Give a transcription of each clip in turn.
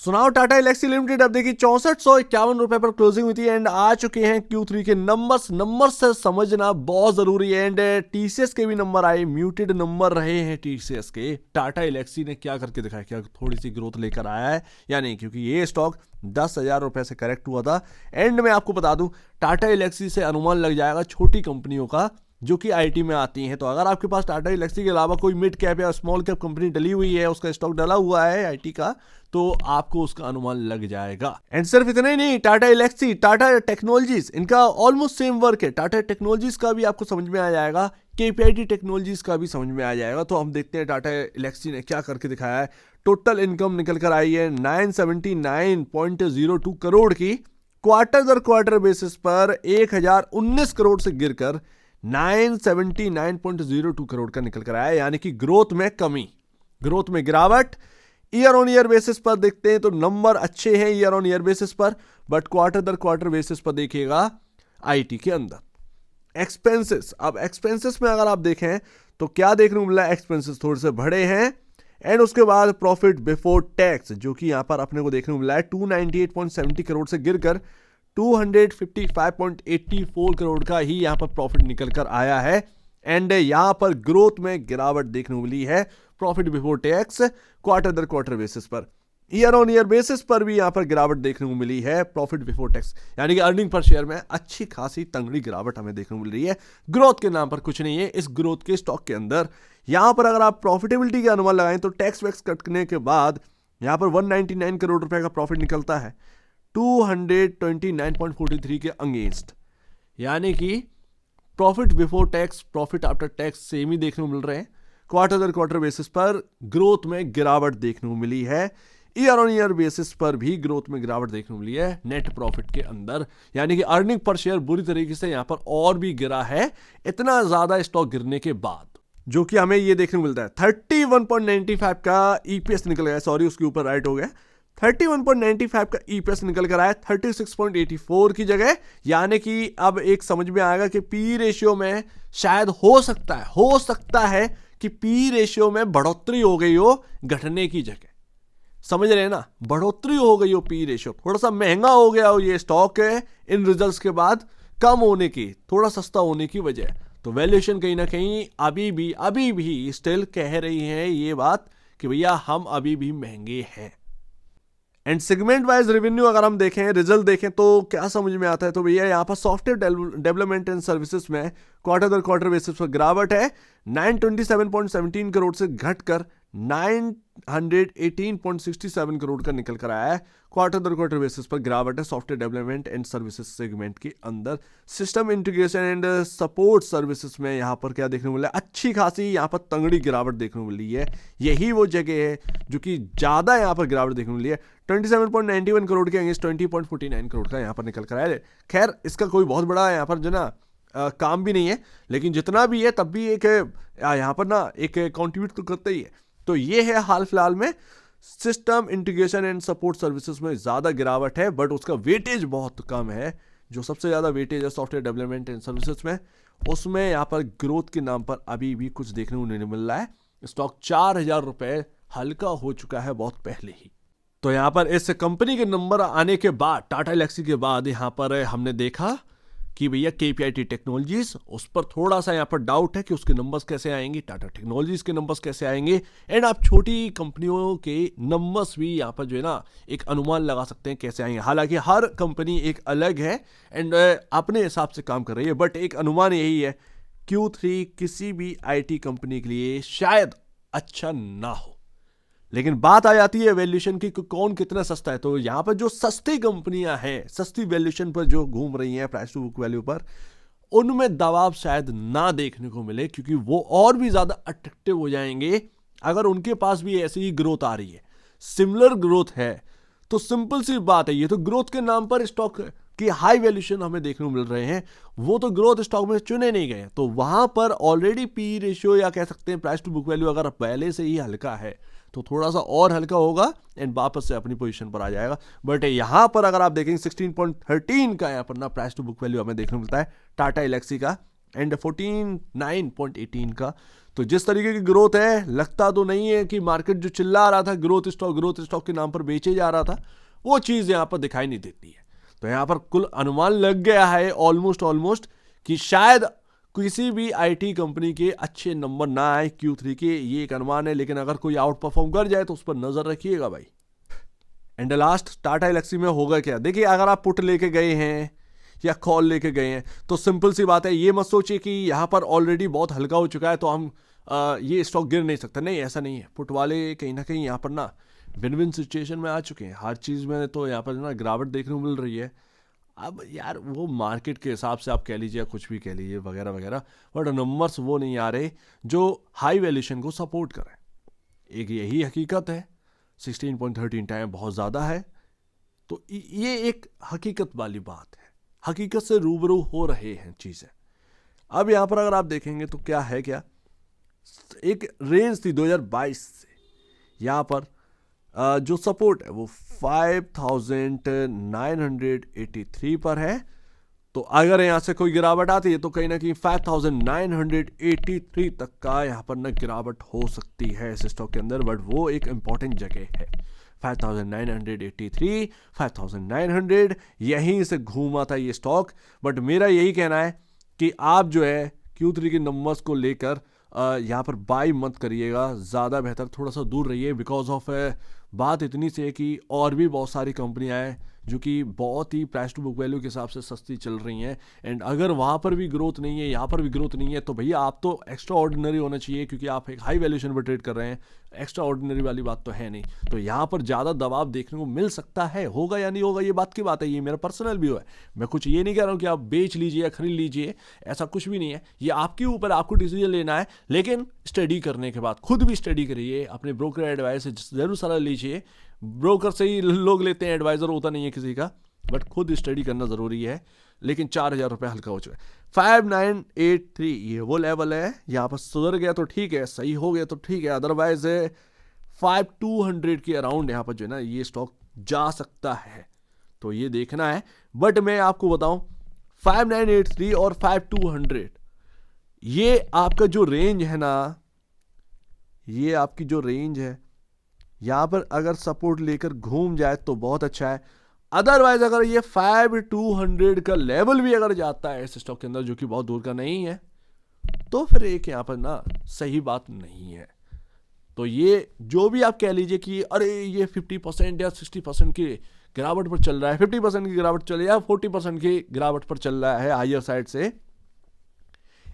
सुनाओ Tata Alexei limited अब देखिए 6451 रुपए पर क्लोजिंग हुई थी एंड आ चुके हैं Q3 के नंबर से समझना बहुत जरूरी है। एंड टीसीएस के भी नंबर आए, म्यूटेड नंबर रहे हैं टीसीएस के। टाटा एलेक्सी ने क्या करके दिखाया, क्या थोड़ी सी ग्रोथ लेकर आया है या नहीं, क्योंकि ये स्टॉक 10,000 रुपए से करेक्ट हुआ था। एंड में आपको बता दूं, टाटा एलेक्सी से अनुमान लग जाएगा छोटी कंपनियों का जो कि आईटी में आती हैं। तो अगर आपके पास टाटा एलेक्सी के अलावा कोई मिड कैप या स्मॉल कैप कंपनी डली हुई है, उसका स्टॉक डला हुआ है आईटी का, तो आपको उसका अनुमान लग जाएगा। एंड सिर्फ इतना ही नहीं, टाटा एलेक्सी, टाटा टेक्नोलॉजीज, इनका ऑलमोस्ट सेम वर्क है। टाटा टेक्नोलॉजीज का भी आपको समझ में आ जाएगा, केपीआईटी टेक्नोलॉजीज का भी समझ में आ जाएगा। तो हम देखते हैं टाटा एलेक्सी ने क्या करके दिखाया है। टोटल इनकम निकल कर आई है 979.02 करोड़ की। क्वार्टर दर क्वार्टर बेसिस पर 1019 करोड़ से गिरकर 979.02 करोड़ का निकल कर आया, यानी कि ग्रोथ में कमी, ग्रोथ में गिरावट। ईयर ऑन ईयर बेसिस पर देखते हैं तो नंबर अच्छे हैं ईयर ऑन ईयर बेसिस पर, बट क्वार्टर दर क्वार्टर बेसिस पर देखिएगा आईटी के अंदर एक्सपेंसेस। अब एक्सपेंसेस में अगर आप देखें तो क्या देखने को मिला, एक्सपेंसेस थोड़े से बढ़े हैं। एंड उसके बाद प्रॉफिट बिफोर टैक्स, जो कि यहां पर अपने को देखने को मिला है 298.70 करोड़ से गिरकर 255.84 करोड़ का ही यहां पर प्रॉफिट निकल कर आया है। एंड यहां पर ग्रोथ में गिरावट देखने को मिली है प्रॉफिट बिफोर टैक्स क्वार्टर दर क्वार्टर बेसिस पर। ईयर ऑन ईयर बेसिस पर भी यहां पर गिरावट देखने को मिली है प्रॉफिट बिफोर टैक्स, यानी कि अर्निंग पर शेयर में अच्छी खासी तंगड़ी गिरावट हमें देखने को मिल रही है। ग्रोथ के नाम पर कुछ नहीं है इस ग्रोथ के स्टॉक के अंदर। यहां पर अगर आप प्रॉफिटेबिलिटी के अनुमान लगाएं तो टैक्स वैक्स कटने के बाद यहां पर 199 करोड़ रुपए का प्रॉफिट निकलता है 229.43 के अगेंस्ट, यानी कि profit before tax profit after tax same ही देखने को मिल रहे हैं। क्वार्टर दर क्वार्टर बेसिस पर ग्रोथ में गिरावट देखने को मिली है। ईयर ऑन ईयर बेसिस पर भी ग्रोथ में गिरावट देखने को मिली है नेट प्रॉफिट के अंदर, यानी कि अर्निंग पर शेयर बुरी तरीके से यहां पर और भी गिरा है इतना ज्यादा स्टॉक गिरने के बाद, जो कि हमें ये देखने को मिलता है। 31.95 का ईपीएस निकल गया, सॉरी उसके ऊपर राइट हो गया, 31.95 का ईपीएस निकल कर आया 36.84 की जगह, यानी कि अब एक समझ में आएगा कि पी रेशियो में शायद हो सकता है कि पी रेशियो में बढ़ोतरी हो गई हो घटने की जगह। समझ रहे हैं ना, बढ़ोतरी हो गई हो पी रेशियो, थोड़ा सा महंगा हो गया हो ये स्टॉक है इन रिजल्ट्स के बाद, कम होने की, थोड़ा सस्ता होने की वजह। तो वैल्यूएशन कहीं ना कहीं अभी भी स्टिल कह रही है ये बात कि भैया हम अभी भी महंगे हैं। एंड सेगमेंट वाइज रेवेन्यू अगर हम देखें, रिजल्ट देखें तो क्या समझ में आता है, तो भैया यहाँ पर सॉफ्टवेयर डेवलपमेंट एंड सर्विसेज में क्वार्टर दर क्वार्टर बेसिस पर गिरावट है 927.17 करोड़ से घटकर 918.67 करोड़ का निकल कर आया है। क्वार्टर दर क्वार्टर बेसिस पर गिरावट है software development and services segment के अंदर। System integration and support services में यहाँ पर क्या देखने को मिला, अच्छी खासी यहाँ पर तंगड़ी गिरावट देखने को मिली है। यही वो जगह है जो कि ज्यादा यहाँ पर गिरावट देखने को मिली है। 27.91 करोड़ के अगेंस्ट 20.49 करोड़ का यहाँ पर निकल कर आया है। खैर इसका कोई बहुत बड़ा यहाँ पर जो ना काम भी नहीं है, लेकिन जितना भी है तब भी एक यहाँ पर ना एक कॉन्ट्रीब्यूट तो करता ही है। तो ये है हाल फिलहाल में system integration and support services में ज्यादा गिरावट है, बट उसका वेटेज बहुत कम है। जो सबसे ज्यादा वेटेज है सॉफ्टवेयर डेवलपमेंट एंड सर्विसेज में, उसमें यहाँ पर ग्रोथ के नाम पर अभी भी कुछ देखने को नहीं मिल रहा है। स्टॉक 4,000 रुपए हल्का हो चुका है बहुत पहले ही। तो यहाँ पर इस कंपनी के नंबर आने के बाद, टाटा एलेक्सी के बाद, यहाँ पर हमने देखा कि भैया केपीआईटी टेक्नोलॉजीज, उस पर थोड़ा सा यहाँ पर डाउट है कि उसके नंबर्स कैसे आएंगे, टाटा टेक्नोलॉजीज के नंबर्स कैसे आएंगे। एंड आप छोटी कंपनियों के नंबर्स भी यहाँ पर जो है ना एक अनुमान लगा सकते हैं कैसे आएंगे। हालांकि हर कंपनी एक अलग है एंड अपने हिसाब से काम कर रही है, बट एक अनुमान यही है Q3 किसी भी आईटी कंपनी के लिए शायद अच्छा ना हो। लेकिन बात आ जाती है वैल्यूएशन की, कौन कितना सस्ता है। तो यहां पर जो सस्ती कंपनियां हैं, सस्ती वैल्यूएशन पर जो घूम रही हैं प्राइस टू बुक वैल्यू पर, उनमें दबाव शायद ना देखने को मिले, क्योंकि वो और भी ज्यादा अट्रैक्टिव हो जाएंगे अगर उनके पास भी ऐसी ही ग्रोथ आ रही है, सिमिलर ग्रोथ है। तो सिंपल सी बात है, ये तो ग्रोथ के नाम पर स्टॉक की हाई वैल्यूएशन हमें देखने को मिल रहे हैं, वो तो ग्रोथ स्टॉक में चुने नहीं गए। तो वहां पर ऑलरेडी पी रेशियो या कह सकते हैं प्राइस टू बुक वैल्यू अगर पहले से ही हल्का है तो थोड़ा सा और हल्का होगा एंड वापस से अपनी पोजीशन पर आ जाएगा। बट यहां पर अगर आप देखेंगे 16.13 का यहां पर ना प्राइस टू बुक वैल्यू हमें देखने को मिलता है टाटा एलेक्सी का, एंड 49.18 का। तो जिस तरीके की ग्रोथ है, लगता तो नहीं है कि मार्केट जो चिल्ला रहा था ग्रोथ स्टॉक के नाम पर बेचे जा रहा था, वो चीज़ यहाँ पर दिखाई नहीं देती है। तो यहाँ पर कुल अनुमान लग गया है ऑलमोस्ट कि शायद किसी भी आईटी कंपनी के अच्छे नंबर ना आए Q3 के, ये एक अनुमान है। लेकिन अगर कोई आउट परफॉर्म कर जाए तो उस पर नजर रखिएगा भाई। एंड लास्ट, टाटा एलेक्सी में होगा क्या? देखिए, अगर आप पुट लेके गए हैं या कॉल लेके गए हैं तो सिंपल सी बात है, ये मत सोचिए कि यहाँ पर ऑलरेडी बहुत हल्का हो चुका है तो हम ये स्टॉक गिर नहीं सकता। नहीं, ऐसा नहीं है। पुट वाले कहीं ना कहीं यहाँ पर ना विन विन सिचुएशन में आ चुके हैं। हर चीज़ में तो यहाँ पर ना गिरावट देखने को मिल रही है। अब यार वो मार्केट के हिसाब से आप कह लीजिए, कुछ भी कह लीजिए वगैरह वगैरह, बट नंबर्स वो नहीं आ रहे जो हाई वैल्यूएशन को सपोर्ट करें। एक यही हकीकत है। 16.13 टाइम बहुत ज़्यादा है। तो ये एक हकीकत वाली बात है। हकीकत से रूबरू हो रहे हैं चीज़ें। अब यहाँ पर अगर आप देखेंगे तो क्या है, क्या एक रेंज थी 2022 से, यहाँ पर जो सपोर्ट है वो 5983 पर है। तो अगर यहाँ से कोई गिरावट आती है तो कहीं ना कहीं 5983 तक का यहाँ पर ना गिरावट हो सकती है इस स्टॉक के अंदर। बट वो एक इंपॉर्टेंट जगह है। 5983, 5900, यहीं से घूमा था ये स्टॉक। बट मेरा यही कहना है कि आप जो है Q3 के नंबर्स को लेकर यहाँ पर बाई मत करिएगा, ज़्यादा बेहतर थोड़ा सा दूर रहिए। बिकॉज ऑफ बात इतनी सी है कि और भी बहुत सारी कंपनियां हैं जो कि बहुत ही प्राइस टू बुक वैल्यू के हिसाब से सस्ती चल रही हैं। एंड अगर वहाँ पर भी ग्रोथ नहीं है, यहाँ पर भी ग्रोथ नहीं है, तो भैया आप तो एक्स्ट्रा ऑर्डिनरी होना चाहिए, क्योंकि आप एक हाई वैल्यूएशन पर ट्रेड कर रहे हैं। एक्स्ट्रा ऑर्डिनरी वाली बात तो है नहीं। तो यहाँ पर ज़्यादा दबाव देखने को मिल सकता है। होगा या नहीं होगा ये बात की बात है, ये मेरा पर्सनल व्यू है। मैं कुछ ये नहीं कह रहा हूँ कि आप बेच लीजिए या खरीद लीजिए, ऐसा कुछ भी नहीं है। ये आपके ऊपर, आपको डिसीजन लेना है। लेकिन स्टडी करने के बाद खुद भी स्टडी करिए, अपने ब्रोकर एडवाइस से जरूर सलाह लीजिए। ब्रोकर से ही लोग लेते हैं, एडवाइजर होता नहीं है किसी का। बट खुद स्टडी करना जरूरी है। लेकिन 4000 रुपये हल्का हो चुका है। 5983 ये वो लेवल है। यहाँ पर सुधर गया तो ठीक है, सही हो गया तो ठीक है। अदरवाइज 5200 के अराउंड यहाँ पर जो है ना ये स्टॉक जा सकता है। तो ये देखना है। बट मैं आपको बताऊं 5983 और 5200 ये आपका जो रेंज है ना, ये आपकी जो रेंज है, यहां पर अगर सपोर्ट लेकर घूम जाए तो बहुत अच्छा है। अदरवाइज अगर ये 5200 का लेवल भी अगर जाता है इस स्टॉक के अंदर, जो कि बहुत दूर का नहीं है, तो फिर एक यहां पर ना सही बात नहीं है। तो ये जो भी आप कह लीजिए कि अरे ये 50% या 60% की गिरावट पर चल रहा है, 50% की गिरावट चल रही है या 40% की गिरावट पर चल रहा है हायर साइड से,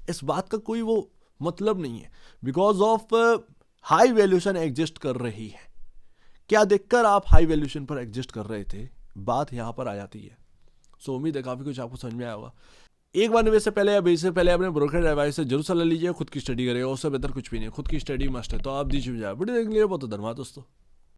इस बात का कोई वो मतलब नहीं है। Because of high valuation exist कर रही है। क्या देखकर आप हाई वैल्यूएशन पर एग्जिस्ट कर रहे थे, बात यहां पर आ जाती है। सो उम्मीद है काफी कुछ आपको समझ में आया होगा। एक बार निवेश से पहले या बेच से पहले अपने ब्रोकर एडवाइस से जरूर सलाह लीजिए। खुद की स्टडी करेगा, उससे बेहतर कुछ भी नहीं। खुद की स्टडी मस्ट है। तो आप दीजिए वीडियो देखने के लिए बहुत धन्यवाद दोस्तों।